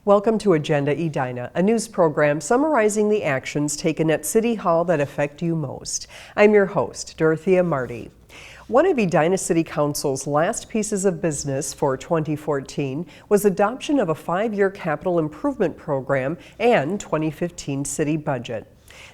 Welcome to Agenda Edina, a news program summarizing the actions taken at City Hall that affect you most. I'm your host, Dorothea Marty. One of Edina City Council's last pieces of business for 2014 was adoption of a 5-year capital improvement program and 2015 city budget.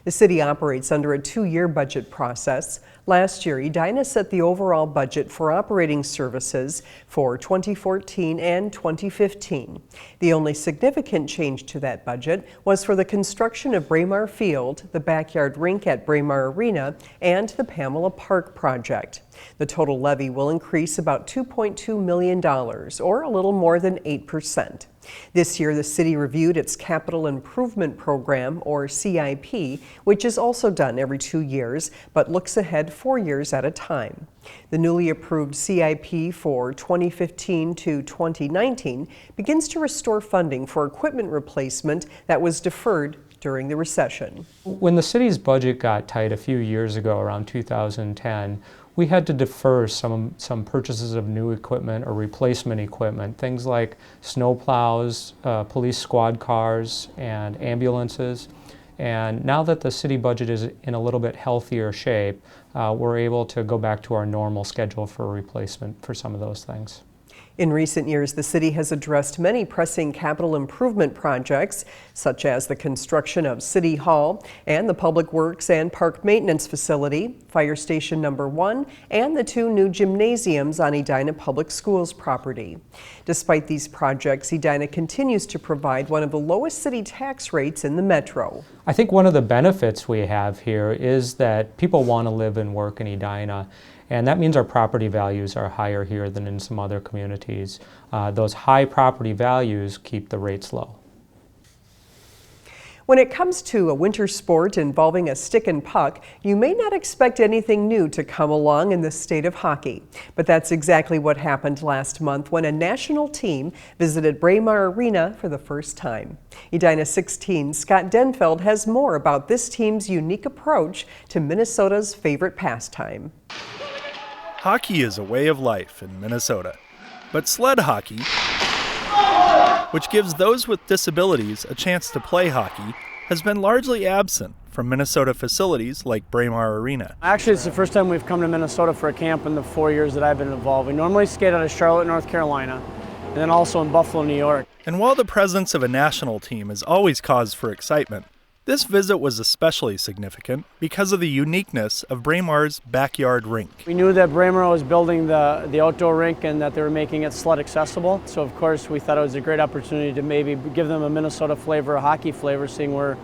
The city operates under a 2-year budget process. Last year, Edina set the overall budget for operating services for 2014 and 2015. The only significant change to that budget was for the construction of Braemar Field, the backyard rink at Braemar Arena, and the Pamela Park project. The total levy will increase about $2.2 million, or a little more than 8%. This year, the city reviewed its Capital Improvement Program, or CIP, which is also done every 2 years, but looks ahead 4 years at a time. The newly approved CIP for 2015 to 2019 begins to restore funding for equipment replacement that was deferred during the recession. When the city's budget got tight a few years ago, around 2010, we had to defer some purchases of new equipment or replacement equipment, things like snow plows, police squad cars, and ambulances. And now that the city budget is in a little bit healthier shape, we're able to go back to our normal schedule for replacement for some of those things. In recent years, the city has addressed many pressing capital improvement projects, such as the construction of City Hall and the Public Works and Park Maintenance Facility, Fire Station Number 1, and the 2 new gymnasiums on Edina Public Schools property. Despite these projects, Edina continues to provide one of the lowest city tax rates in the metro. I think one of the benefits we have here is that people want to live and work in Edina. And that means our property values are higher here than in some other communities. Those high property values keep the rates low. When it comes to a winter sport involving a stick and puck, you may not expect anything new to come along in the state of hockey. But that's exactly what happened last month when a national team visited Braemar Arena for the first time. Edina 16 Scott Denfeld has more about this team's unique approach to Minnesota's favorite pastime. Hockey is a way of life in Minnesota, but sled hockey, which gives those with disabilities a chance to play hockey, has been largely absent from Minnesota facilities like Braemar Arena. Actually, it's the first time we've come to Minnesota for a camp in the 4 years that I've been involved. We normally skate out of Charlotte, North Carolina, and then also in Buffalo, New York. And while the presence of a national team is always cause for excitement, this visit was especially significant because of the uniqueness of Braemar's backyard rink. We knew that Braemar was building the outdoor rink and that they were making it sled accessible. So of course we thought it was a great opportunity to maybe give them a Minnesota flavor, a hockey flavor, seeing we're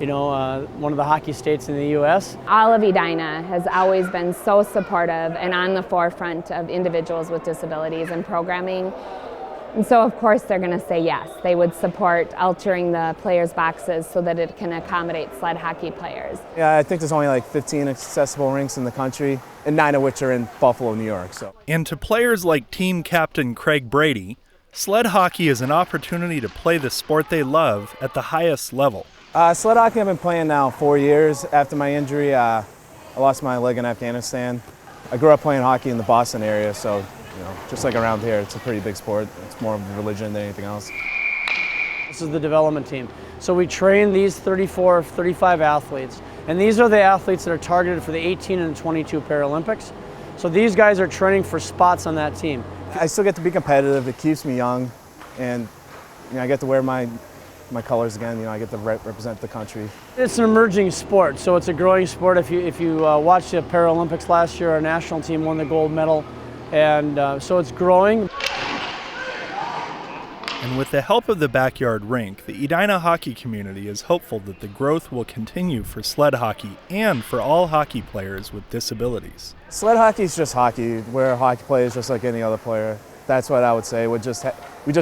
one of the hockey states in the U.S. All of Edina has always been so supportive and on the forefront of individuals with disabilities and programming. And so of course they're going to say yes. They would support altering the players' boxes so that it can accommodate sled hockey players. Yeah, I think there's only like 15 accessible rinks in the country, and 9 of which are in Buffalo, New York. And to players like team captain Craig Brady, sled hockey is an opportunity to play the sport they love at the highest level. Sled hockey I've been playing now 4 years. After my injury, I lost my leg in Afghanistan. I grew up playing hockey in the Boston area, so just like around here, it's a pretty big sport. It's more of a religion than anything else. This is the development team. So we train these 34, 35 athletes, and these are the athletes that are targeted for the 18 and 22 Paralympics. So these guys are training for spots on that team. I still get to be competitive. It keeps me young, and I get to wear my colors again. I get to represent the country. It's an emerging sport, so it's a growing sport. If you watched the Paralympics last year, our national team won the gold medal. And so it's growing. And with the help of the backyard rink, the Edina hockey community is hopeful that the growth will continue for sled hockey and for all hockey players with disabilities. Sled hockey is just hockey. We're hockey players just like any other player. That's what I would say. We just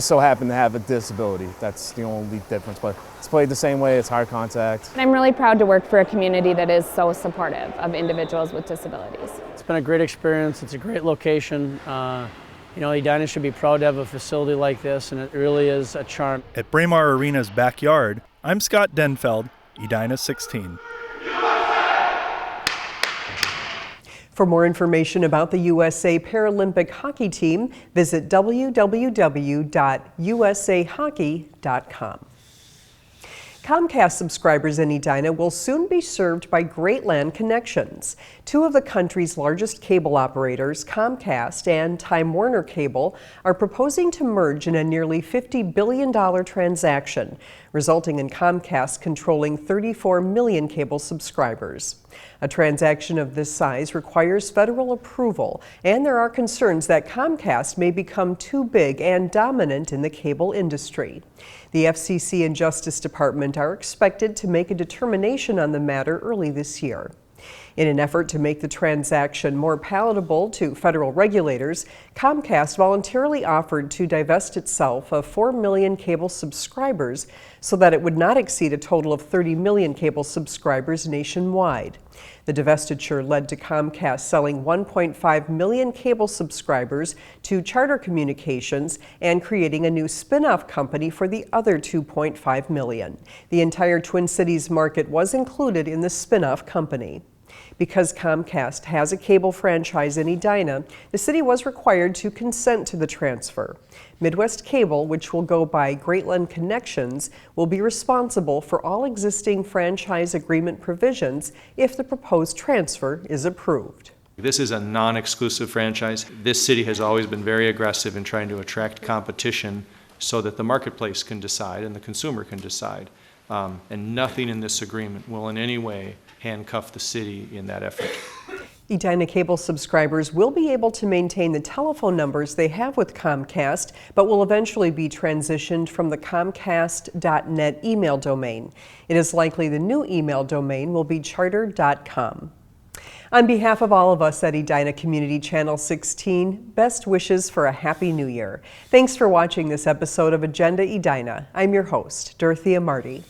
so happen to have a disability. That's the only difference. But it's played the same way. It's hard contact. I'm really proud to work for a community that is so supportive of individuals with disabilities. It's been a great experience. It's a great location. Edina should be proud to have a facility like this, and it really is a charm. At Braemar Arena's backyard, I'm Scott Denfeld, Edina 16. For more information about the USA Paralympic Hockey Team, visit www.usahockey.com. Comcast subscribers in Edina will soon be served by Great Land Connections. Two of the country's largest cable operators, Comcast and Time Warner Cable, are proposing to merge in a nearly $50 billion transaction, resulting in Comcast controlling 34 million cable subscribers. A transaction of this size requires federal approval, and there are concerns that Comcast may become too big and dominant in the cable industry. The FCC and Justice Department are expected to make a determination on the matter early this year. In an effort to make the transaction more palatable to federal regulators, Comcast voluntarily offered to divest itself of 4 million cable subscribers so that it would not exceed a total of 30 million cable subscribers nationwide. The divestiture led to Comcast selling 1.5 million cable subscribers to Charter Communications and creating a new spin-off company for the other 2.5 million. The entire Twin Cities market was included in the spin-off company. Because Comcast has a cable franchise in Edina, the city was required to consent to the transfer. Midwest Cable, which will go by Great Land Connections, will be responsible for all existing franchise agreement provisions if the proposed transfer is approved. This is a non-exclusive franchise. This city has always been very aggressive in trying to attract competition so that the marketplace can decide and the consumer can decide. And nothing in this agreement will in any way handcuff the city in that effort. Edina cable subscribers will be able to maintain the telephone numbers they have with Comcast, but will eventually be transitioned from the Comcast.net email domain. It is likely the new email domain will be charter.com. On behalf of all of us at Edina Community Channel 16, best wishes for a Happy New Year. Thanks for watching this episode of Agenda Edina. I'm your host, Dorothea Marty.